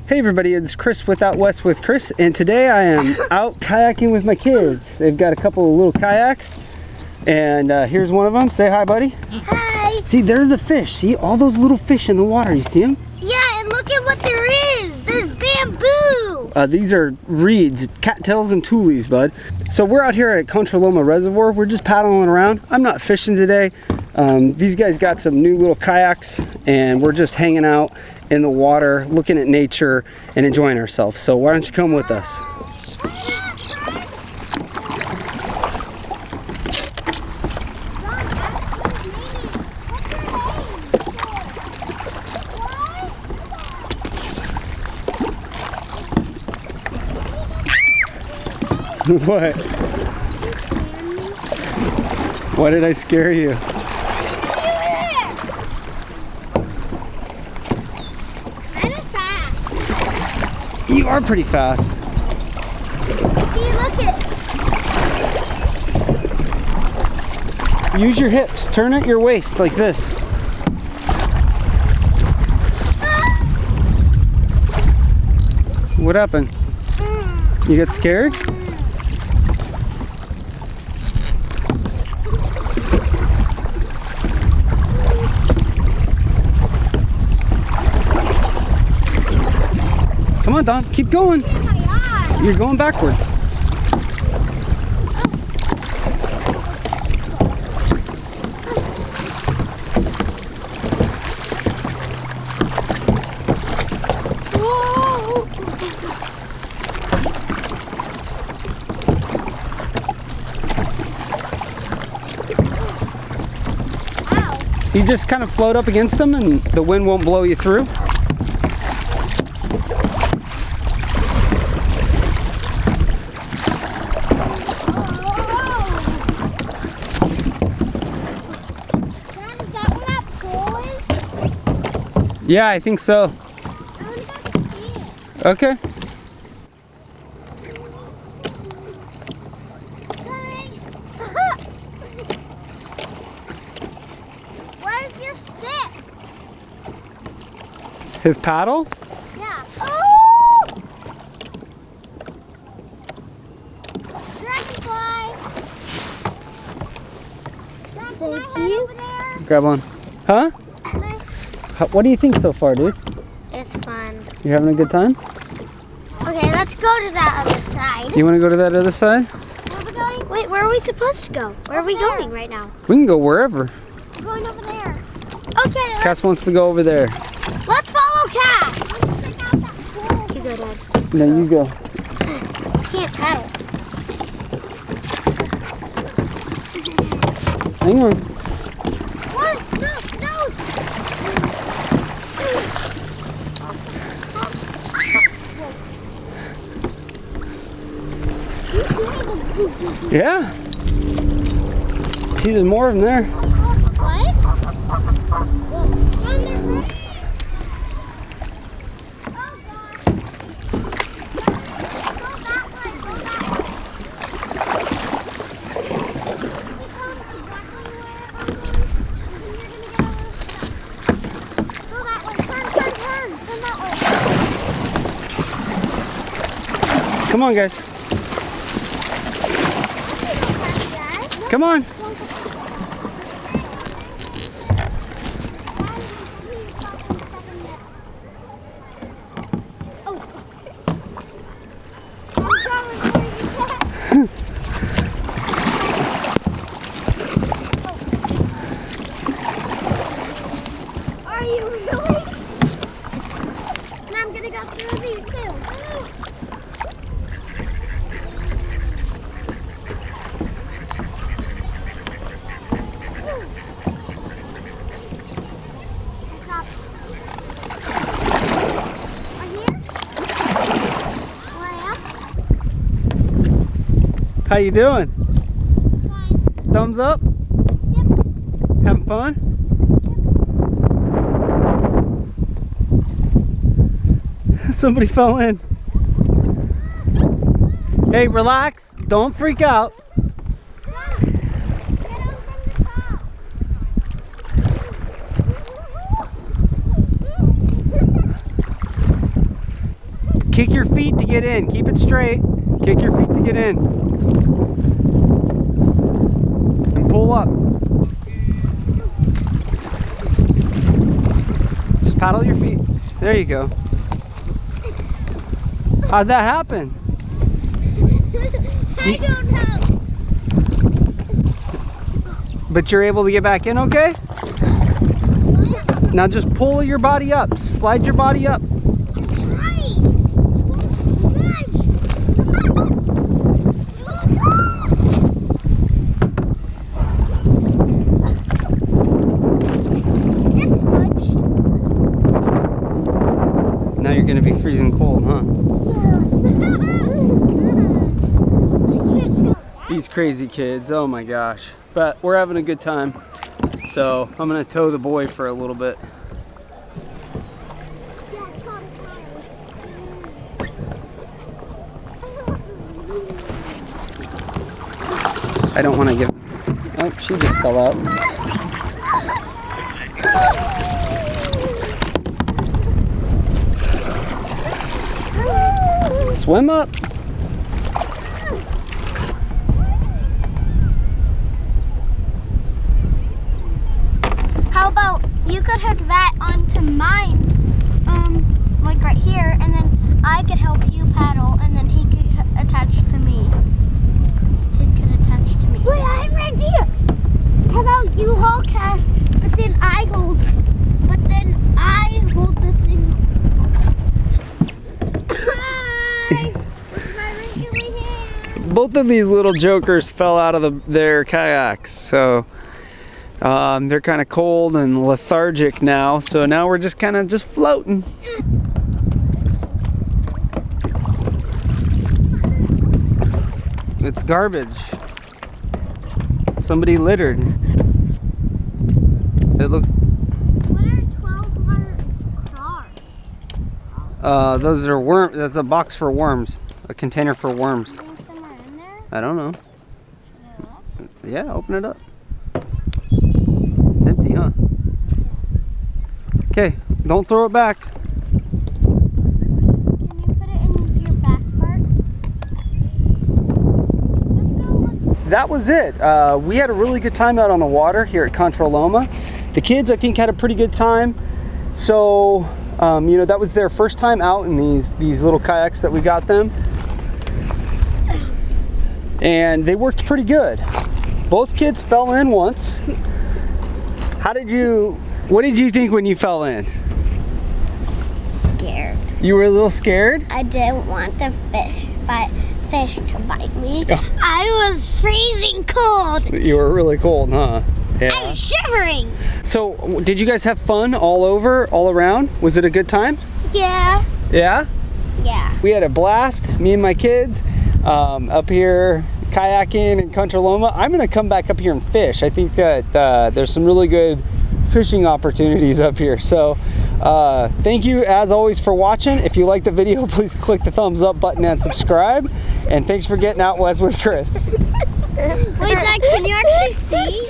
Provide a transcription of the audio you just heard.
Hey everybody, it's Chris with Out West with Chris, and today I am out kayaking with my kids. They've got a couple of little kayaks, and here's one of them. Say hi, buddy. Hi. See, there's the fish. See all those little fish in the water? You see them? Yeah, and look at what there is. There's bamboo. These are reeds, cattails and tules, bud. So we're out here at Contra Loma Reservoir. We're just paddling around. I'm not fishing today. These guys got some new little kayaks, and we're just hanging out in the water, looking at nature and enjoying ourselves. So why don't you come with us? What? Why did I scare you? You are pretty fast. See, look at. Use your hips. Turn at your waist like this. What happened? You got scared? Come on, Don. Keep going. You're going backwards. Whoa. You just kind of float up against them and the wind won't blow you through. Yeah, I think so. Okay. Where's your stick? His paddle? Yeah. Oh! Dragonfly. Dad, can I head over there? Grab one. Huh? What do you think so far, dude? It's fun. You having a good time? Okay, let's go to that other side. You want to go to that other side? Where are we going? Wait, where are we supposed to go? Where are we going right now? We can go wherever. We're going over there. Okay, Cass wants to go over there. let's follow Cass. You go, Dad. No, you go. Can't paddle. Hang on. What? No, no. Yeah. See, there's more of them there. What? Come on, guys. Come on. Are you really? And I'm gonna go through these too. Stop. Right here? Where I am? How you doing? Fine. Thumbs up? Yep. Having fun? Somebody fell in. Hey, relax. Don't freak out. your feet to get in. Keep it straight. Kick your feet to get in. And pull up. Just paddle your feet. There you go. How'd that happen? I don't know. But you're able to get back in okay? Now just pull your body up. Slide your body up. Now you're gonna be freezing cold, huh? These crazy kids, oh my gosh. But we're having a good time. So I'm gonna tow the boy for a little bit. I don't want to give. Oh, she just fell out. Swim up. How about you could hook that onto mine, like right here, and then I could help you paddle, and then he could attach to me. He could attach to me. Wait, I have an idea. How about you hold Cass, but then I hold the thing. Hi! With my wrinkly hand. Both of these little jokers fell out of their kayaks, so they're kind of cold and lethargic now. So now we're just kind of just floating. It's garbage. Somebody littered. It look. What are 12 large cars? Those are worms. That's a box for worms. A container for worms. Somewhere in there? I don't know. No. Yeah, open it up. It's empty, huh? Okay, don't throw it back. Can you put it in your back part? Let's go. That was it. We had a really good time out on the water here at Contra Loma. The kids, I think, had a pretty good time. So, you know, that was their first time out in these little kayaks that we got them. And they worked pretty good. Both kids fell in once. What did you think when you fell in? Scared. You were a little scared? I didn't want the fish to bite me. Oh. I was freezing cold. You were really cold, huh? Yeah. I'm shivering. So, did you guys have fun all around? Was it a good time? Yeah. Yeah? Yeah. We had a blast, me and my kids, up here kayaking in Contra Loma. I'm gonna come back up here and fish. I think that there's some really good fishing opportunities up here. So thank you as always for watching. If you like the video, please click the thumbs up button and subscribe. And thanks for getting out west with Chris. Wait, Zach, can you actually see?